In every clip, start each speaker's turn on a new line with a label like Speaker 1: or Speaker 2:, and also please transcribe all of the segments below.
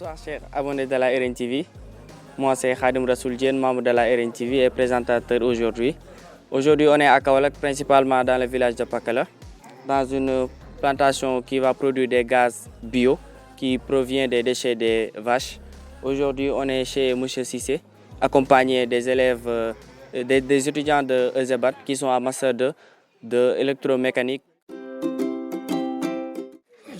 Speaker 1: Bonsoir chers abonnés de la RNTV. Moi c'est Khadim Rassoul Diène, membre de la RNTV et présentateur aujourd'hui. Aujourd'hui on est à Kaolack, principalement dans le village de Pakala, dans une plantation qui va produire des gaz bio qui provient des déchets des vaches. Aujourd'hui on est chez M. Cissé, accompagné des élèves, des étudiants de EZEBAT qui sont en master de électromécanique.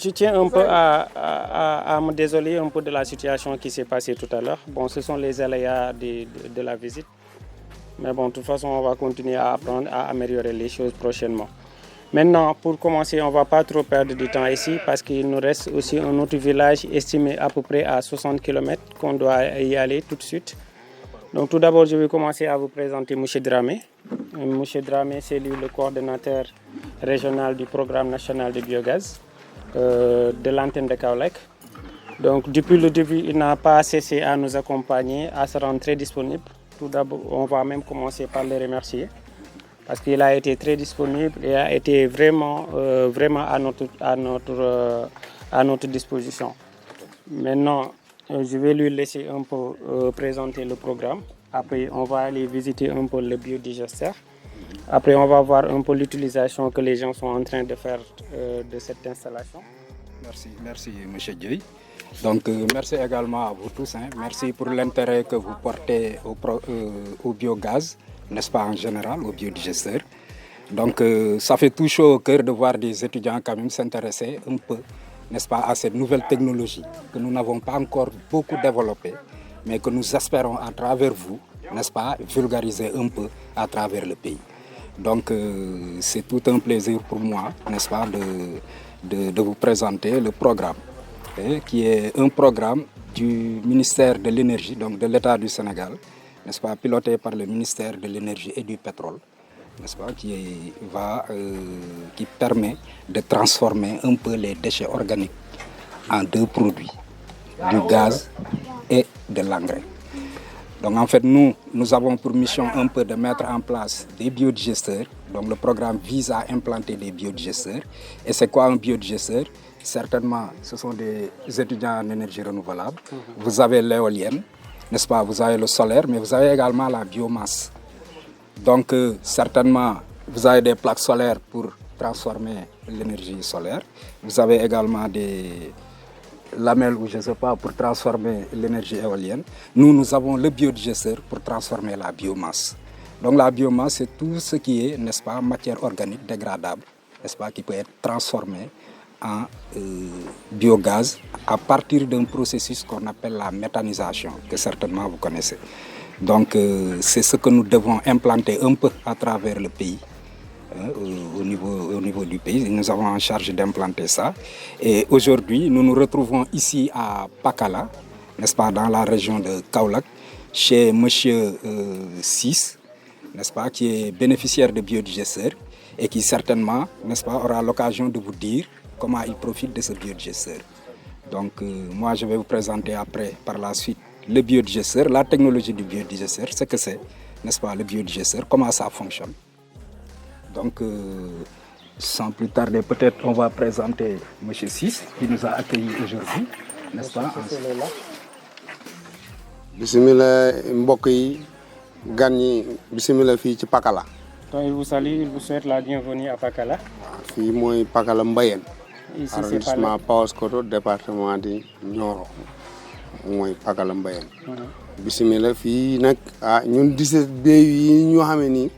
Speaker 2: Je tiens un peu à me désoler un peu de la situation qui s'est passée tout à l'heure. Bon, ce sont les aléas de la visite. Mais bon, de toute façon, on va continuer à apprendre, à améliorer les choses prochainement. Maintenant, pour commencer, on ne va pas trop perdre du temps ici parce qu'il nous reste aussi un autre village estimé à peu près à 60 km qu'on doit y aller tout de suite. Donc tout d'abord, je vais commencer à vous présenter M. Dramé. M. Dramé, c'est lui le coordonnateur régional du programme national de biogaz. De l'antenne de Kaolack. Donc depuis le début, il n'a pas cessé à nous accompagner, à se rendre très disponible. Tout d'abord, on va même commencer par le remercier parce qu'il a été très disponible et a été vraiment à notre disposition. Maintenant, je vais lui laisser un peu présenter le programme. Après, on va aller visiter un peu le biodigesteur. Après, on va voir un peu l'utilisation que les gens sont en train de faire de cette installation.
Speaker 3: Merci M. Dieuy. Donc, merci également à vous tous. Merci pour l'intérêt que vous portez au biogaz, n'est-ce pas, en général, au biodigesteur. Donc, ça fait tout chaud au cœur de voir des étudiants quand même s'intéresser un peu, n'est-ce pas, à cette nouvelle technologie que nous n'avons pas encore beaucoup développée, mais que nous espérons à travers vous, n'est-ce pas, vulgariser un peu à travers le pays. Donc c'est tout un plaisir pour moi, n'est-ce pas, de vous présenter le programme, qui est un programme du ministère de l'Énergie, donc de l'État du Sénégal, n'est-ce pas, piloté par le ministère de l'Énergie et du Pétrole, n'est-ce pas, qui permet de transformer un peu les déchets organiques en deux produits, du gaz et de l'engrais. Donc en fait, nous avons pour mission un peu de mettre en place des biodigesteurs. Donc le programme vise à implanter des biodigesteurs. Et c'est quoi un biodigesteur? Certainement, ce sont des étudiants en énergie renouvelable. Vous avez l'éolienne, n'est-ce pas? Vous avez le solaire, mais vous avez également la biomasse. Donc certainement, vous avez des plaques solaires pour transformer l'énergie solaire. Vous avez également des lamelles ou je ne sais pas pour transformer l'énergie éolienne. Nous avons le biodigesteur pour transformer la biomasse. Donc la biomasse, c'est tout ce qui est, n'est-ce pas, matière organique dégradable, n'est-ce pas, qui peut être transformée en biogaz à partir d'un processus qu'on appelle la méthanisation, que certainement vous connaissez. Donc c'est ce que nous devons implanter un peu à travers le pays. Au niveau du pays. Nous avons en charge d'implanter ça. Et aujourd'hui, nous nous retrouvons ici à Pakala, n'est-ce pas, dans la région de Kaolack, chez M. Cissé, n'est-ce pas, qui est bénéficiaire de biodigesteur et qui certainement, n'est-ce pas, aura l'occasion de vous dire comment il profite de ce biodigesteur. Donc, moi, je vais vous présenter après, par la suite, le biodigesteur, la technologie du biodigesteur, ce que c'est, n'est-ce pas, le biodigesteur, comment ça fonctionne. Donc, sans plus tarder, peut-être on va présenter M. Cissé qui nous a accueillis aujourd'hui, n'est-ce pas?
Speaker 4: Bismillah mbokk yi gan ñi bismillah fii ci Pakala.
Speaker 2: Donc il vous salue, il vous souhaite la bienvenue à Pakala.
Speaker 4: Fii mooy Pakala Mbayeen.
Speaker 2: Ici
Speaker 4: arrondissement Paoskoto, département de Nioro. mooy Pakala Mbayeen. Bismillah fii nag ñun 17 béy yi ñu xamee nii.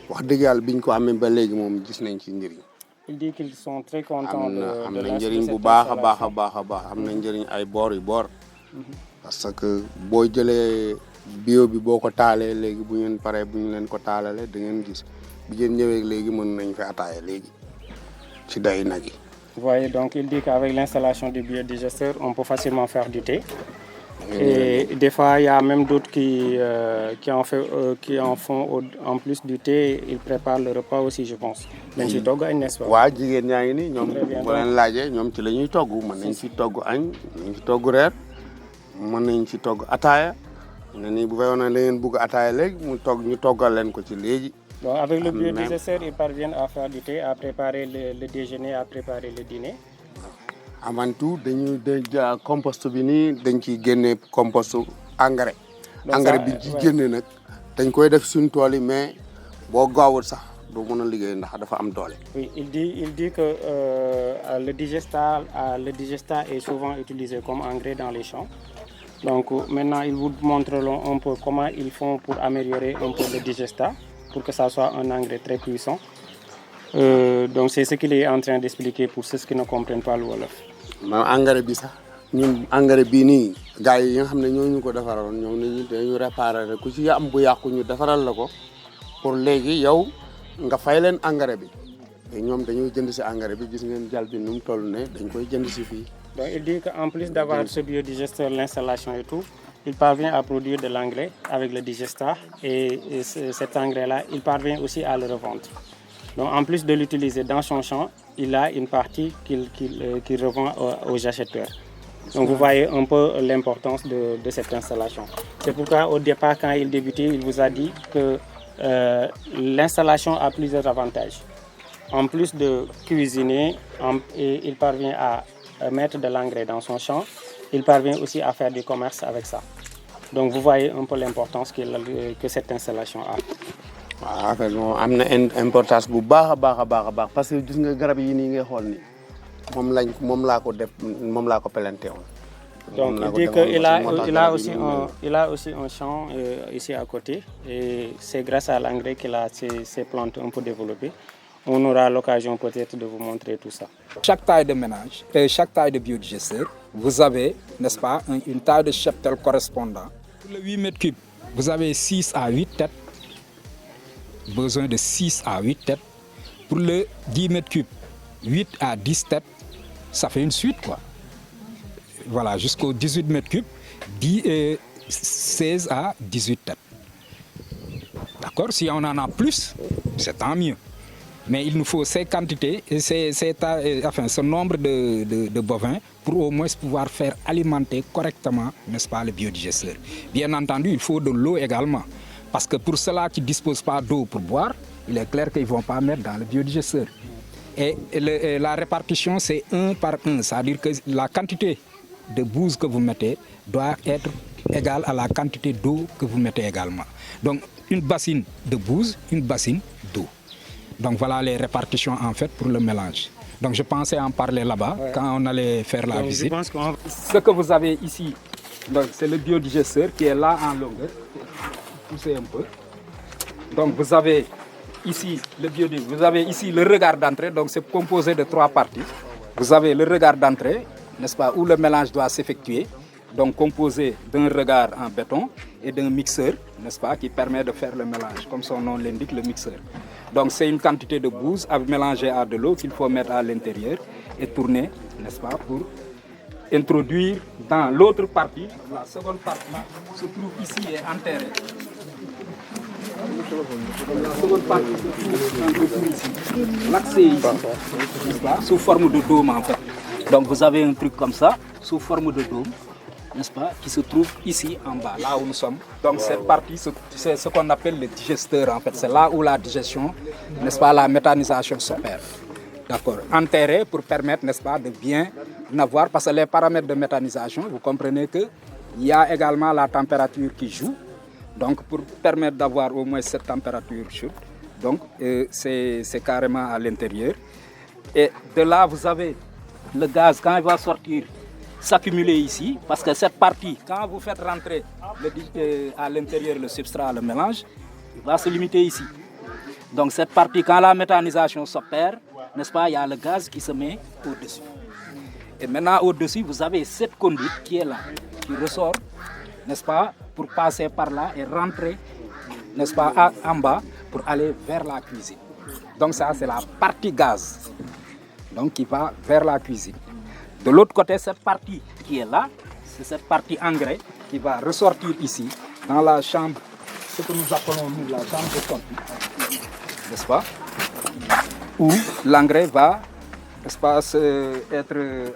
Speaker 4: wax dëgg yàlla biñ ko amee ba léegi moom gis nañ ci njëriñ.
Speaker 2: Il dit qu'ils sont très contents de
Speaker 4: am na njëriñ bu baax a baax am na njëriñ ay boor yu boor. parce que boo jëlee bio bi boo ko taalee léegi bu ngeen paree bu ñu leen ko taalalee da ngeen gis bi ngeen ñëwee léegi mën nañ fi ataaya léegi ci day nag yi.
Speaker 2: Vous voyez, donc il dit qu'avec l'installation du biodigesteur, on peut facilement faire du thé. Et des fois, il y a même d'autres qui en font en plus du thé, ils préparent le repas aussi, je pense. dañ ci togg añ, n'est-ce pas?
Speaker 4: waaw jigéen ñaa ngi nii ñoom bu leen laajee ñoom ci la ñuy togg mën nañ ci togg añ mën nañ ci togg reer mën nañ ci togg ataaya ne nii bu fekkoon ne da ngeen bugg ataaya léegi ñu toggal leen ko ci léegi.
Speaker 2: Donc avec le biodigesteur, ils parviennent à faire du thé, à préparer le déjeuner, à préparer le dîner.
Speaker 4: avant tout dañuy compost bi nii dañ ciy génne compost engrais. engrais bi ci génne nag dañ koy def suñ tool yi mais boo gaawul sax doo mën a liggéey ndax dafa am doole.
Speaker 2: Oui, il dit que le digestat est souvent utilisé comme engrais dans les champs. Donc maintenant, ils vous montreront un peu comment ils font pour améliorer un peu le digestat, pour que ça soit un engrais très puissant. Donc c'est ce qu'il est en train d'expliquer pour ceux qui ne comprennent pas le wolof.
Speaker 4: engrais bi sax ñun engrais bii nii gars yi nga xam ne ñoo ñu ko defaroon ñoom dañu réparer ku ci am bu yàqu ñu defaral la ko pour léegi yow nga fay leen engrais bi et ñoom dañuy jënd si engrais bi gis ngeen jal bi nu mu toll ne dañ koy jënd si fii.
Speaker 2: Donc il dit qu'en plus d'avoir ce biodigesteur, l'installation et tout, il parvient à produire de l'engrais avec le digestat et cet engrais-là, il parvient aussi à le revendre. Donc en plus de l'utiliser dans son champ, il a une partie qu'il revend aux acheteurs. Donc vous voyez un peu l'importance de cette installation. C'est pourquoi au départ, quand il débutait, il vous a dit que l'installation a plusieurs avantages. En plus de cuisiner, il parvient à mettre de l'engrais dans son champ, il parvient aussi à faire du commerce avec ça. Donc vous voyez un peu l'importance que cette installation a.
Speaker 4: waaw affaire bi moom am na importance bu baax a baax a baax a baax parce que gis nga garab yi nii ngay xool ni moom laa ko planté woon.
Speaker 2: Donc il dit qu'il a aussi un champ ici à côté et c'est grâce à l'engrais qu'il a ces plantes un peu développées. On aura l'occasion peut-être de vous montrer tout ça.
Speaker 3: Chaque taille de ménage, chaque taille de biodigesteur, vous avez, n'est-ce pas, une taille de cheptel correspondant. Pour le 8 mètres cubes, vous avez 6 à 8 têtes. Besoin de 6 à 8 têtes. Pour le 10 mètres cubes, 8 à 10 têtes, ça fait une suite, quoi. Voilà, jusqu'au 18 mètres cubes, 16 à 18 têtes. D'accord? Si on en a plus, c'est tant mieux. Mais il nous faut ces quantités, et ce nombre de bovins pour au moins pouvoir faire alimenter correctement, n'est-ce pas, le biodigesteur. Bien entendu, il faut de l'eau également. Parce que pour ceux-là qui ne disposent pas d'eau pour boire, il est clair qu'ils ne vont pas mettre dans le biodigesteur. Et la répartition, c'est 1 par 1. C'est-à-dire que la quantité de bouse que vous mettez doit être égale à la quantité d'eau que vous mettez également. Donc, une bassine de bouse, une bassine d'eau. Donc, voilà les répartitions en fait pour le mélange. Donc, je pensais en parler là-bas quand on allait faire la visite. Ce que vous avez ici, c'est le biodigesteur qui est là en longueur. Poussez un peu. Donc vous avez ici le regard d'entrée, donc c'est composé de 3 parties. Vous avez le regard d'entrée, n'est-ce pas, où le mélange doit s'effectuer, donc composé d'un regard en béton et d'un mixeur, n'est-ce pas, qui permet de faire le mélange, comme son nom l'indique, le mixeur. Donc c'est une quantité de bouse à mélanger à de l'eau qu'il faut mettre à l'intérieur et tourner, n'est-ce pas, pour introduire dans l'autre partie. La seconde partie se trouve ici et enterrée. La seconde partie se trouve ici. L'accès ici, sous forme de dôme en fait. Donc vous avez un truc comme ça, sous forme de dôme, n'est-ce pas, qui se trouve ici en bas, là où nous sommes. Donc cette partie, c'est ce qu'on appelle le digesteur en fait. C'est là où la digestion, n'est-ce pas, la méthanisation s'opère. D'accord. Enterré pour permettre, n'est-ce pas, de bien avoir, parce que les paramètres de méthanisation, vous comprenez qu'il y a également la température qui joue. Donc pour permettre d'avoir au moins cette température chaude, donc c'est carrément à l'intérieur. Et de là, vous avez le gaz, quand il va sortir, s'accumuler ici, parce que cette partie, quand vous faites rentrer à l'intérieur le substrat, le mélange, il va se limiter ici. Donc cette partie, quand la méthanisation s'opère, n'est-ce pas, il y a le gaz qui se met au-dessus. Et maintenant, au-dessus, vous avez cette conduite qui est là, qui ressort, n'est-ce pas, pour passer par là et rentrer, n'est-ce pas, en bas, pour aller vers la cuisine. Donc ça, c'est la partie gaz, donc qui va vers la cuisine. De l'autre côté, cette partie qui est là, c'est cette partie engrais qui va ressortir ici, dans la chambre, ce que nous appelons nous la chambre de sortie, n'est-ce pas, où l'engrais va, n'est-ce pas, être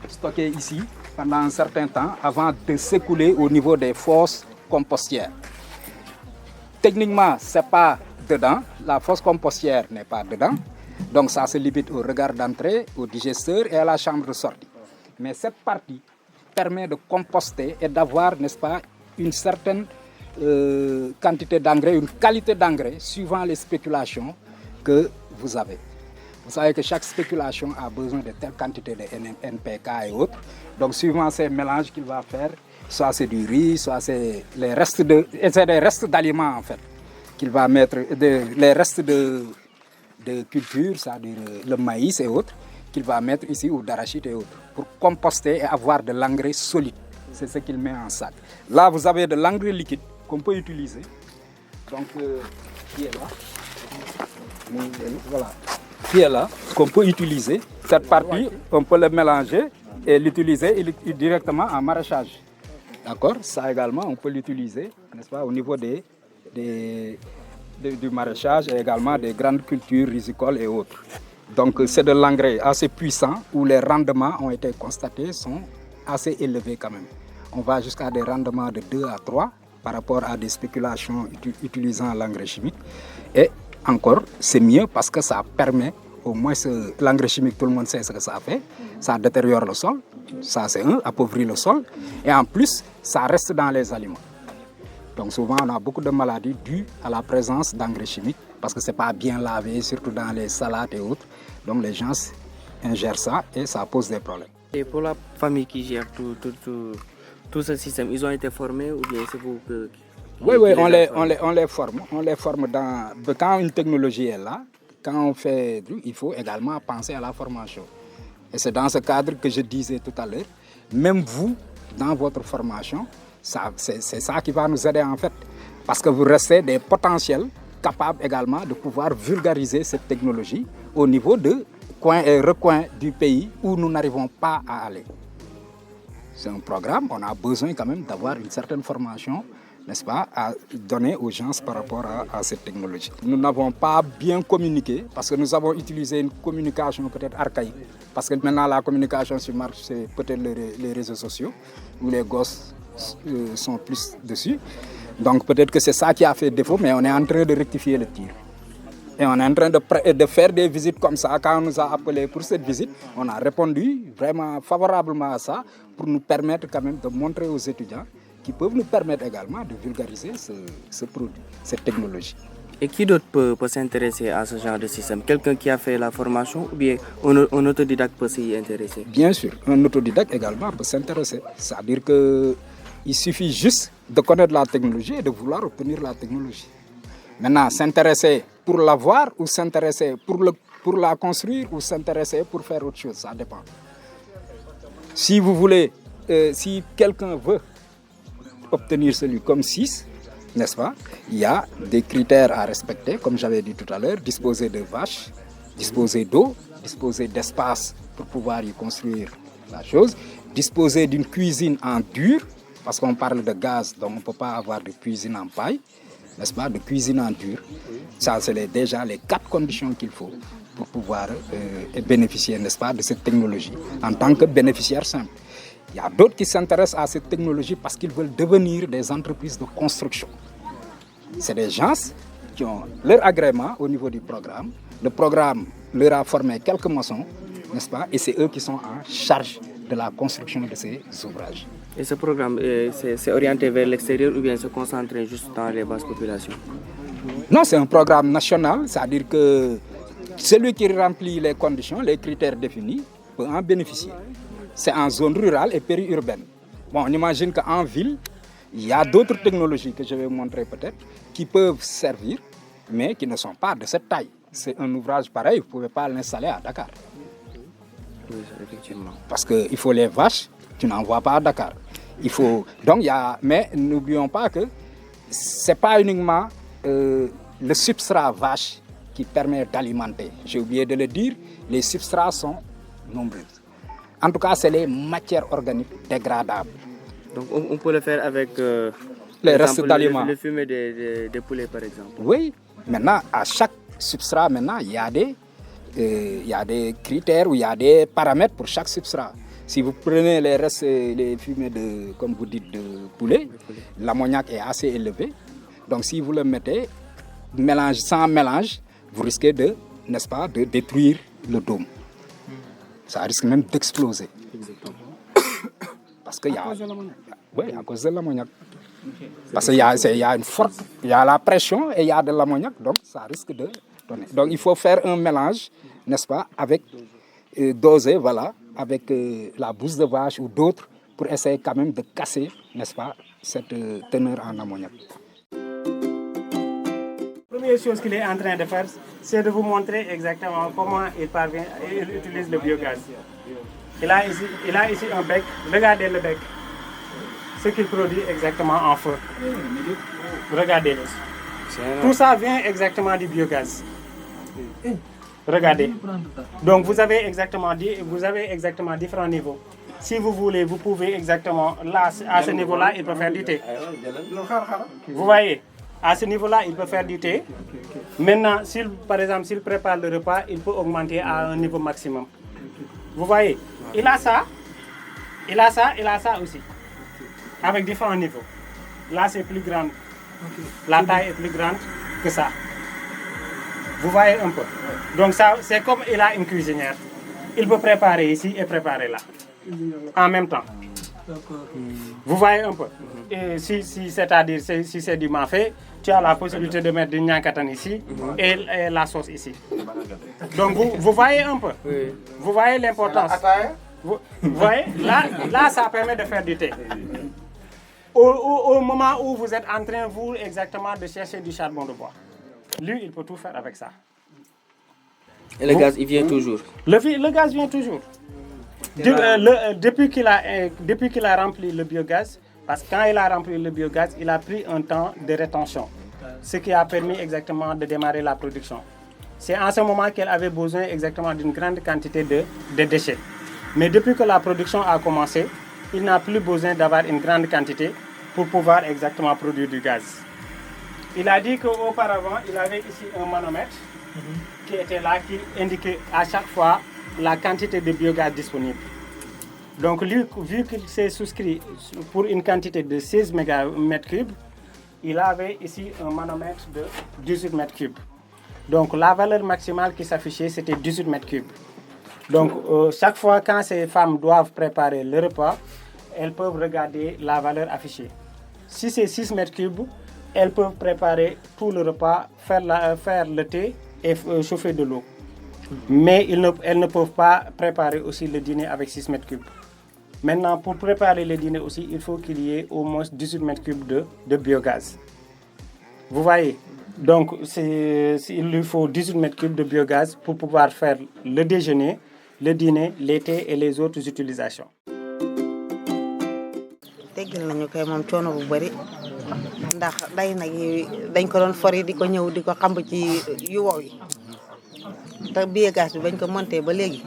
Speaker 3: stocké ici pendant un certain temps avant de s'écouler au niveau des fosses compostières. Techniquement, ce n'est pas dedans, la fosse compostière n'est pas dedans, donc ça se limite au regard d'entrée, au digesteur et à la chambre de sortie. Mais cette partie permet de composter et d'avoir, n'est-ce pas, une certaine quantité d'engrais, une qualité d'engrais suivant les spéculations que vous avez. Vous savez que chaque spéculation a besoin de telle quantité de NPK et autres. Donc, suivant ces mélanges qu'il va faire, soit c'est du riz, soit c'est les restes des restes d'aliments en fait, qu'il va mettre, les restes de culture, c'est-à-dire le maïs et autres, qu'il va mettre ici, ou d'arachide et autres, pour composter et avoir de l'engrais solide. C'est ce qu'il met en sac. Là, vous avez de l'engrais liquide qu'on peut utiliser. Donc, qui est là. Voilà. Qui est là, qu'on peut utiliser. Cette partie, on peut le mélanger et l'utiliser directement en maraîchage. D'accord? Ça également, on peut l'utiliser, n'est-ce pas, au niveau du maraîchage et également des grandes cultures rizicoles et autres. Donc, c'est de l'engrais assez puissant où les rendements ont été constatés, sont assez élevés quand même. On va jusqu'à des rendements de 2 à 3 par rapport à des spéculations utilisant l'engrais chimique. Et encore, c'est mieux parce que ça permet, au moins l'engrais chimique, tout le monde sait ce que ça fait. Ça détériore le sol, ça c'est appauvrit le sol. Et en plus, ça reste dans les aliments. Donc souvent, on a beaucoup de maladies dues à la présence d'engrais chimiques parce que ce n'est pas bien lavé, surtout dans les salades et autres. Donc les gens ingèrent ça et ça pose des problèmes.
Speaker 1: Et pour la famille qui gère tout ce système, ils ont été formés ou bien c'est vous que...
Speaker 3: Oui, on les forme. On les forme quand une technologie est là, quand on fait, il faut également penser à la formation. Et c'est dans ce cadre que je disais tout à l'heure, même vous, dans votre formation, c'est ça qui va nous aider en fait. Parce que vous restez des potentiels capables également de pouvoir vulgariser cette technologie au niveau de coins et recoins du pays où nous n'arrivons pas à aller. C'est un programme, on a besoin quand même d'avoir une certaine formation, n'est-ce pas, à donner aux gens par rapport à cette technologie. Nous n'avons pas bien communiqué parce que nous avons utilisé une communication peut-être archaïque. Parce que maintenant la communication sur marche, c'est peut-être les réseaux sociaux où les gosses sont plus dessus. Donc peut-être que c'est ça qui a fait défaut, mais on est en train de rectifier le tir. Et on est en train de faire des visites comme ça. Quand on nous a appelés pour cette visite, on a répondu vraiment favorablement à ça pour nous permettre quand même de montrer aux étudiants qui peuvent nous permettre également de vulgariser ce produit, cette technologie.
Speaker 1: Et qui d'autre peut s'intéresser à ce genre de système? Quelqu'un qui a fait la formation ou bien un autodidacte peut s'y intéresser?
Speaker 3: Bien sûr, un autodidacte également peut s'intéresser. C'est-à-dire qu'il suffit juste de connaître la technologie et de vouloir obtenir la technologie. Maintenant, s'intéresser pour l'avoir ou s'intéresser pour la construire ou s'intéresser pour faire autre chose, ça dépend. Si vous voulez, si quelqu'un veut obtenir celui comme 6, n'est-ce pas? Il y a des critères à respecter, comme j'avais dit tout à l'heure, disposer de vaches, disposer d'eau, disposer d'espace pour pouvoir y construire la chose, disposer d'une cuisine en dur, parce qu'on parle de gaz, donc on ne peut pas avoir de cuisine en paille, n'est-ce pas, de cuisine en dur. Ça, c'est déjà les 4 conditions qu'il faut pour pouvoir bénéficier, n'est-ce pas, de cette technologie en tant que bénéficiaire simple. Il y a d'autres qui s'intéressent à cette technologie parce qu'ils veulent devenir des entreprises de construction. C'est des gens qui ont leur agrément au niveau du programme. Le programme leur a formé quelques maçons, n'est-ce pas, et c'est eux qui sont en charge de la construction de ces ouvrages.
Speaker 1: Et ce programme, c'est orienté vers l'extérieur ou bien se concentrer juste dans les basses populations?
Speaker 3: Non, c'est un programme national, c'est-à-dire que celui qui remplit les conditions, les critères définis, peut en bénéficier. C'est en zone rurale et périurbaine. Bon, on imagine qu'en ville, il y a d'autres technologies que je vais vous montrer peut-être, qui peuvent servir, mais qui ne sont pas de cette taille. C'est un ouvrage pareil, vous ne pouvez pas l'installer à Dakar.
Speaker 1: Oui, effectivement.
Speaker 3: Parce qu'il faut les vaches, tu n'en vois pas à Dakar. Donc, mais n'oublions pas que ce n'est pas uniquement le substrat vache qui permet d'alimenter. J'ai oublié de le dire, les substrats sont nombreux. En tout cas, c'est les matières organiques dégradables.
Speaker 1: Donc on peut le faire avec
Speaker 3: les restes d'aliments.
Speaker 1: Le fumet des poulets, par exemple.
Speaker 3: Oui, maintenant, à chaque substrat, maintenant, il y a des critères ou il y a des paramètres pour chaque substrat. Si vous prenez les restes, les fumées comme vous dites, de poulet, l'ammoniac est assez élevé. Donc si vous le mettez sans mélange, vous risquez de détruire le dôme. Ça risque même d'exploser.
Speaker 1: Exactement.
Speaker 3: parce que oui, à cause de l'ammoniac. Parce qu'il y a une forte, il y a la pression et il y a de l'ammoniac, donc ça risque de donner. Donc il faut faire un mélange, n'est-ce pas, avec dosé, voilà, avec la bouse de vache ou d'autres, pour essayer quand même de casser, n'est-ce pas, cette teneur en ammoniac.
Speaker 2: La première chose qu'il est en train de faire, c'est de vous montrer exactement comment il utilise le biogaz. Il a ici un bec, regardez le bec, ce qu'il produit exactement en feu. Regardez-le. Tout ça vient exactement du biogaz. Regardez. Donc vous avez exactement différents niveaux. Si vous voulez, vous pouvez exactement, là, à ce niveau-là, il peut faire du thé. Vous voyez, à ce niveau-là, il peut faire du thé. Maintenant, par exemple, s'il prépare le repas, il peut augmenter à un niveau maximum. Vous voyez, il a ça aussi, avec différents niveaux. Là, c'est plus grand. La taille est plus grande que ça. Vous voyez un peu. Donc ça, c'est comme il a une cuisinière. Il peut préparer ici et préparer là, en même temps. Vous voyez un peu. Et c'est-à-dire, si c'est du mafé, tu as la possibilité de mettre du nyankatan ici et la sauce ici. Donc vous voyez un peu. Vous voyez l'importance. Vous voyez, là, ça permet de faire du thé. Au moment où vous êtes en train, vous, exactement, de chercher du charbon de bois. Lui, il peut tout faire avec ça.
Speaker 1: Et le gaz, il vient toujours?
Speaker 2: Le gaz vient toujours. Depuis qu'il a rempli le biogaz, parce que quand il a rempli le biogaz, il a pris un temps de rétention, ce qui a permis exactement de démarrer la production. C'est en ce moment qu'elle avait besoin exactement d'une grande quantité de déchets. Mais depuis que la production a commencé, il n'a plus besoin d'avoir une grande quantité pour pouvoir exactement produire du gaz. Il a dit qu'auparavant, il avait ici un manomètre qui était là, qui indiquait à chaque fois la quantité de biogaz disponible. Donc lui, vu qu'il s'est souscrit pour une quantité de 16 m3, il avait ici un manomètre de 18 m3. Donc la valeur maximale qui s'affichait, c'était 18 m3. Donc chaque fois quand ces femmes doivent préparer le repas, elles peuvent regarder la valeur affichée. Si c'est 6 m3, elles peuvent préparer tout le repas, faire le thé et chauffer de l'eau. Mais elles ne peuvent pas préparer aussi le dîner avec 6 m3. Maintenant, pour préparer le dîner aussi, il faut qu'il y ait au moins 18 m3 de biogaz. Vous voyez? Donc, il lui faut 18 m3 de biogaz pour pouvoir faire le déjeuner, le dîner, les thés et les autres utilisations.
Speaker 5: Teggal nañu koy moom coono bu bari ndax day nag yi dañ ko doon fori di ko ñëw di ko xamb ci yu wow yi te biogaz bi bañ ko monté ba léegi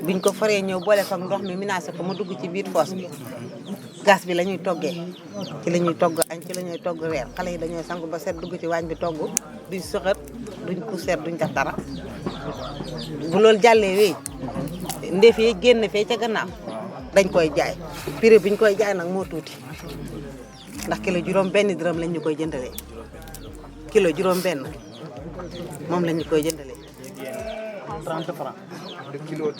Speaker 5: biñ ko foree ñëw boole ko ndox mi menacé ko mu dugg ci biir foos bi gaz bi la ñuy toggee ci la ñuy togg añ ci la ñuy togg reer xale yi dañooy sangu ba set dugg ci waañ bi togg duñ sëxat duñ poussière duñ def dara bu loolu jàllee wéy ndef yi génn fee ca gannaaw dañ koy jaay prix biñ koy jaay nag moo tuuti ndax kilo juróom benn dërëm lañ ñu koy jëndalee kilo juróom benn moom lañ ñu koy jëndalee
Speaker 2: 30 francs
Speaker 5: kilo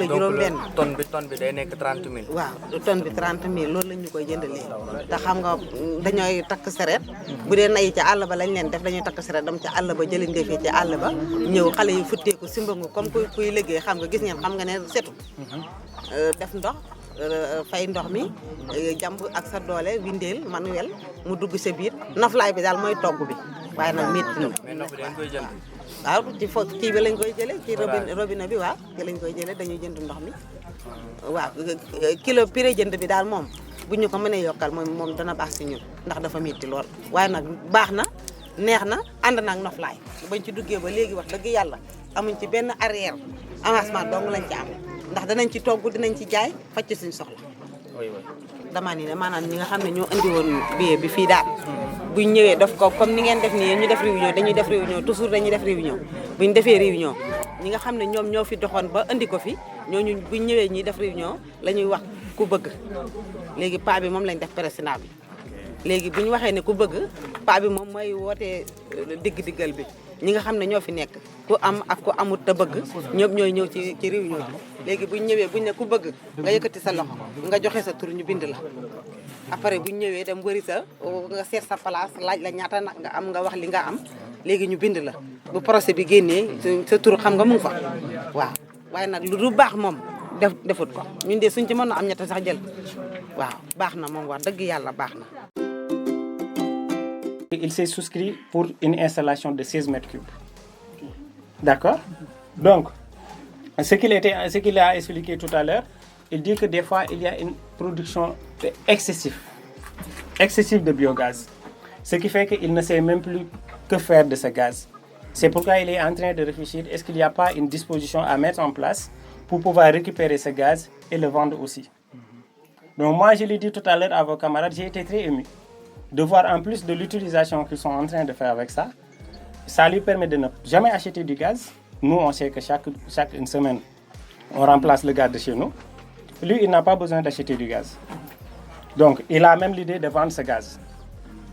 Speaker 5: juróom benn
Speaker 1: tonne bi day nekk 30 000.
Speaker 5: waaw tonne bi 30 000 loolu lañ ñu koy jëndalee te xam nga dañooy takk sareet bu dee nay ca àll ba lañ leen def dañuy takk sareet dem ca àll ba jëli ndefee ca àll ba ñëw xale yi futteeku simbangu comme kuy liggéey xam nga gis ngeen xam nga ne setu def ndox fay ndox mi jàmb ak sa doole windeel manuel mu dugg sa biir naflaay bi daal mooy togg bi waaye nag métti na.
Speaker 1: mais ndox bi dañ koy jënd.
Speaker 5: waaw ci kii bi lañ koy jëlee ci robinet bi waaw ci lañ koy jëlee dañuy jënd ndox mi waaw kilo prix jënd bi daal moom bu ñu ko mënee yokkal moom dana baax si ñun ndax dafa métti lool waaye nag baax na neex na ànd na ak noflaay bañ ci duggee ba léegi wax dëgg yàlla amuñ ci benn arrière avancement dong lañ ci am ndax danañ ci togg dinañ ci jaay faj ci suñ soxla damaa ni ne maanaam ñi nga xam ne ñoo andi woon billet bi fii daal buñ ñëwee def ko comme ni ngeen def nii ñu def réunion dañuy def réunion toujours dañuy def réunion buñ defee réunion ñi nga xam ne ñoom ñoo fi doxoon ba andi ko fi ñooñu buñ ñëwee ñuy def réunion la ñuy wax ku bëgg léegi paa bi moom lañ def président bi léegi bu ñu waxee ne ku bëgg paa bi moom mooy wootee digg-diggal bi ñi nga xam ne ñoo fi nekk ku am ak ku amut te bëgg ñëpp ñooy ñëw ci réunion bi léegi buñ ñëwee buñ ne ku bëgg nga yëkkati sa loxo nga joxe sa tur ñu bind la après buñ ñëwee dem wëri nga seet sa place laaj la ñaata nag nga am nga wax li nga am léegi ñu bind la bu procès bi génnee sa tur xam nga mu ngi fa waaw waaye nag lu du baax moom defut ko ñun de suñ ci mën na am ñett sax jël waaw baax na moom wax dëgg yàlla baax na.
Speaker 2: Il s'est souscrit pour une installation de 16 mètres cubes. D'accord? Donc, ce qu'il a expliqué tout à l'heure, il dit que des fois, il y a une production excessive de biogaz. Ce qui fait qu'il ne sait même plus que faire de ce gaz. C'est pourquoi il est en train de réfléchir, est-ce qu'il n'y a pas une disposition à mettre en place pour pouvoir récupérer ce gaz et le vendre aussi. Donc moi, je l'ai dit tout à l'heure à vos camarades, j'ai été très ému de voir en plus de l'utilisation qu'ils sont en train de faire avec ça. Ça lui permet de ne jamais acheter du gaz. Nous, on sait que chaque une semaine, on remplace le gaz de chez nous. Lui, il n'a pas besoin d'acheter du gaz. Donc, il a même l'idée de vendre ce gaz.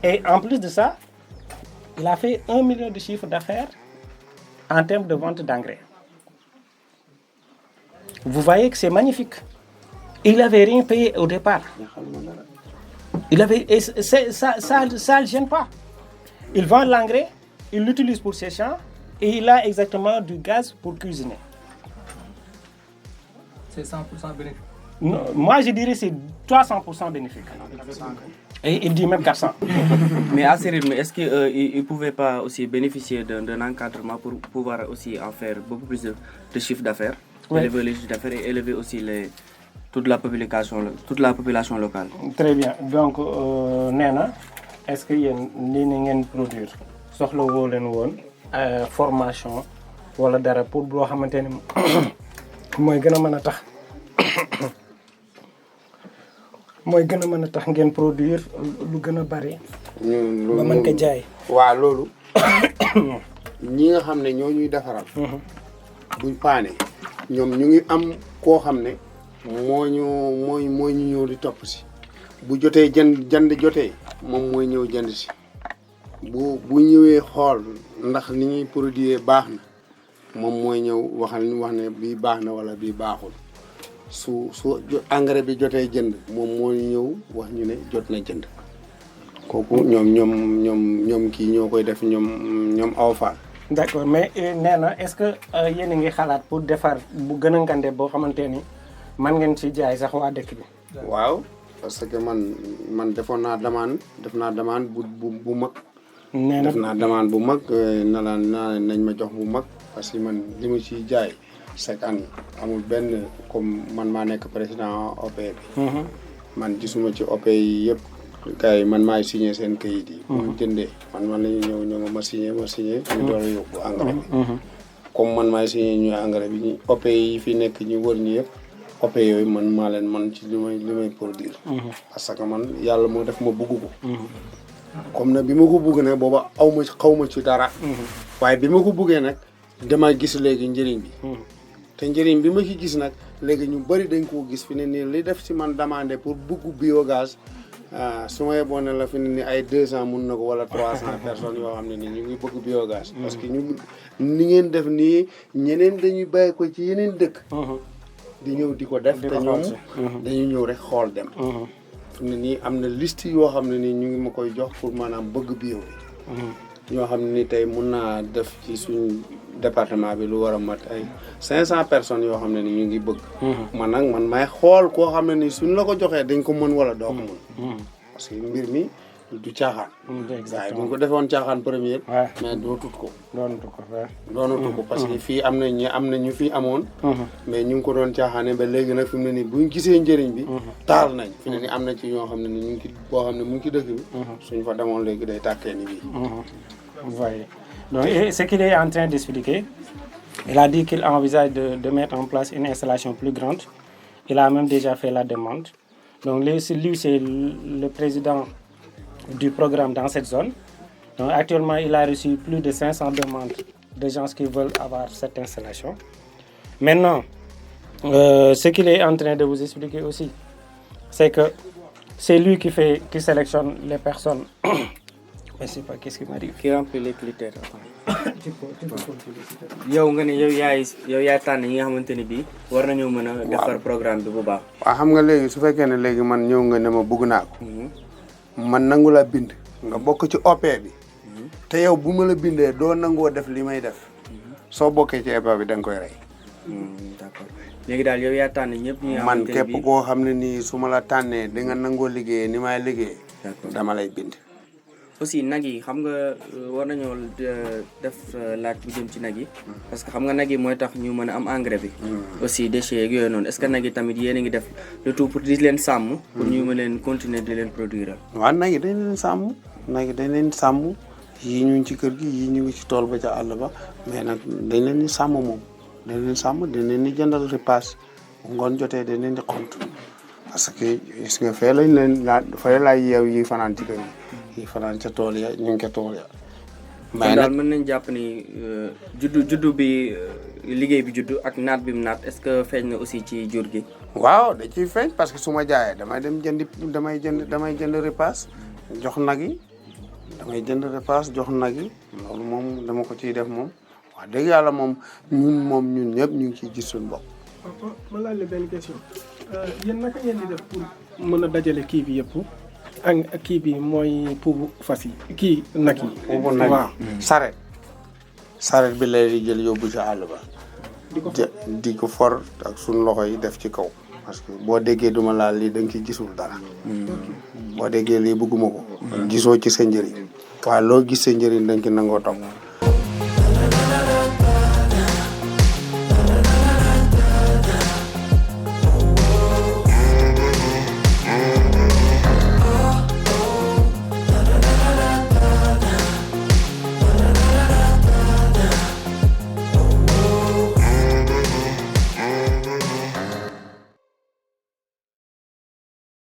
Speaker 2: Et en plus de ça, il a fait 1 million de chiffre d'affaires en termes de vente d'engrais. Vous voyez que c'est magnifique. Il n'avait rien payé au départ. Ça ne le gêne pas. Il vend l'engrais, il l'utilise pour ses champs et il a exactement du gaz pour cuisiner.
Speaker 6: C'est 100% bénéfique.
Speaker 2: Non, moi, je dirais que c'est 300% bénéfique. Et il dit même 400.
Speaker 1: Mais à ce rythme, est-ce qu'il ne pouvait pas aussi bénéficier d'un encadrement pour pouvoir aussi en faire beaucoup plus de chiffre d'affaires,
Speaker 2: oui.
Speaker 1: Élever les chiffres d'affaires et élever aussi toute la population locale?
Speaker 2: Très bien. Donc, Nena, est-ce que vous avez produire soxla woo leen woon formation wala dara pour boo xamante ne mooy gën a mën a tax ngeen produire lu gën a bari ba mën ko jaay.
Speaker 4: waaw loolu ñi nga xam ne ñoo ñuy defaral buñ paane ñoom ñu ngi am koo xam ne moo ñu ñëw di topp si bu jotee jënd jotee moom mooy ñëw jënd si bu ñëwee xool ndax ni ñuy produire baax na moom mooy ñëw wax ne bii baax na wala bii baaxul su engrais bi jotee jënd moom moo ñëw wax ñu ne jot na jënd kooku ñoom kii ñoo koy def ñoom aw faal.
Speaker 2: D'accord, mais nee na est-ce que yéen a ngi xalaat pour defar bu gën a ngande boo xamante ni man ngeen ci jaay sax waa dëkk bi.
Speaker 4: waaw parce que man def naa demande bu mag.
Speaker 2: nee na
Speaker 4: def naa demande bu mag nañ ma jox bu mag parce que man li ma ciy jaay chaque année amul benn comme man maa nekk président OP bi. man gisuma ci OP yi yëpp. kay man maay signé seen kayit yi. bu jëndee man la ñuy ñëw ma signé. ñu door a yóbbu engrais bi. comme man maay signé ñu engrais bi ñu OP yi fi nekk ñu wër ñu yëpp. OP yooyu man ci li may produire. parce que man yàlla moo def ma bugg ko. comme nag bi ma ko bugg nag booba xaw ma ci dara. waaye bi ma ko buggee nag dama gis léegi njëriñ bi. te njëriñ bi ma ci gis nag léegi ñu bëri dañ koo gis fi ne nii li def si man demandé pour bugg biogaz. su ma yeboon ne la fi ne ni ay 200 mun na ko wala 300 personnes yoo xam ne ni ñu ngi bëgg biogaz. parce que ñu ni ngeen def nii ñeneen dañuy bàyyi ko ci yeneen dëkk. di ñëw di ko def te ñoom dañuy ñëw rek xool dem. fi ne nii am na liste yoo xam ne nii ñu ngi ma koy jox pour maanaam bëgg bio bi. ñoo xam ne ni tey mun naa def ci suñ département bi lu war a mat ay 500 personnes yoo xam ne ni ñu ngi bëgg. man may xool koo xam ne ni suñ la ko joxee dañ ko mën wala doo ko mën. parce que mbir mi du caaxaan. waaye bu ñu ko defoon caaxaan première. mais doonatu ko parce que fii am na ñu fi amoon. mais ñu ngi ko doon caaxaane ba léegi nag fi mu ne nii buñ gisee njëriñ bi. taal nañ fi ne nii am na ci ñoo xam ne ni ñu ngi ci boo xam ne mu ngi ci dëkk bi. suñ fa demoon léegi day tàkkee ni bii.
Speaker 2: Vous voyez. Donc, ce qu'il est en train d'expliquer, il a dit qu'il envisage de mettre en place une installation plus grande. Il a même déjà fait la demande. Donc, lui, c'est le président du programme dans cette zone. Donc, actuellement, il a reçu plus de 500 demandes de gens qui veulent avoir cette installation. Maintenant, ce qu'il est en train de vous expliquer aussi, c'est que c'est lui qui sélectionne les personnes Je sais pas qu'est-ce qui m'arrive.
Speaker 1: Qui remplit les critères.
Speaker 2: Tu peux continuer.
Speaker 1: yow nga ne yow yaay tànn ñi nga xamante ne bii war nañoo mën a defar programme bi bu baax.
Speaker 4: waaw xam nga léegi su fekkee ne léegi man ñëw nga ne ma bëgg naa ko man nangu la bind nga bokk ci OP bi te yow bu ma la bindee doo nangoo def li may def soo bokkee ci EPA bi da nga koy rey.
Speaker 1: D'accord léegi daal yow yaa tànn ñëpp ñi nga
Speaker 4: man
Speaker 1: xamante ne
Speaker 4: képp
Speaker 1: bii
Speaker 4: koo xam ne nii su ma la tànnee di nga nangoo liggéeyee ni may liggéey dama lay bind.
Speaker 1: aussi nag yi xam nga war nañoo def laaj bu jëm ci nag yi parce que xam nga nag yi mooy tax ñu mën a am engrais bi aussi déchets yeeg yooyu noonu est-ce que nag yi tamit yéen a ngi def le tout pour di leen sàmm pour ñu mën leen continuer di leen produire.
Speaker 4: waaw nag yi dañ leen sàmm nag yi dañ leen sàmm yii ñu ngi ci kër gi yii ñu ngi ci tool ba ca àll ba mais nag dañ leen di sàmm moom dañ leen sàmm dañ leen di jëndal repas bu ngoon jotee dañ leen di xont parce que gis nga fee lañ leen fee laay yeew yi fanaan ci kër yi fanaan ca tool ya ñu ngi ca tool ya.
Speaker 1: mais daal mën nañ jàpp ni juddu bi liggéey bi juddu ak naat bi mu naat est-ce que feeñ na aussi ci jur gi.
Speaker 4: waaw da ciy feeñ parce que su ma jaayee damay dem damay jënd repas jox nag yi damay jënd repas jox nag yi loolu moom dama ko ciy def moom wax dëgg yàlla moom ñun ñëpp ñu ngi ciy gis suñu bopp.
Speaker 2: ma laaj la benn question yéen naka ngeen di def pour mën a dajale kii bi yëpp ak kii bi mooy pour fas yi kii nag yi.
Speaker 4: pour nag yi saret bi lay di jël yóbbu ci àll ba. di ko for ak suñu loxo yi def ci kaw. parce que boo déggee duma laal lii da nga ciy gisul dara. boo déggee lii bëgguma ko. gisoo ci sa njëriñ. waaye loo gis sa njëriñ da nga ci nangoo topp.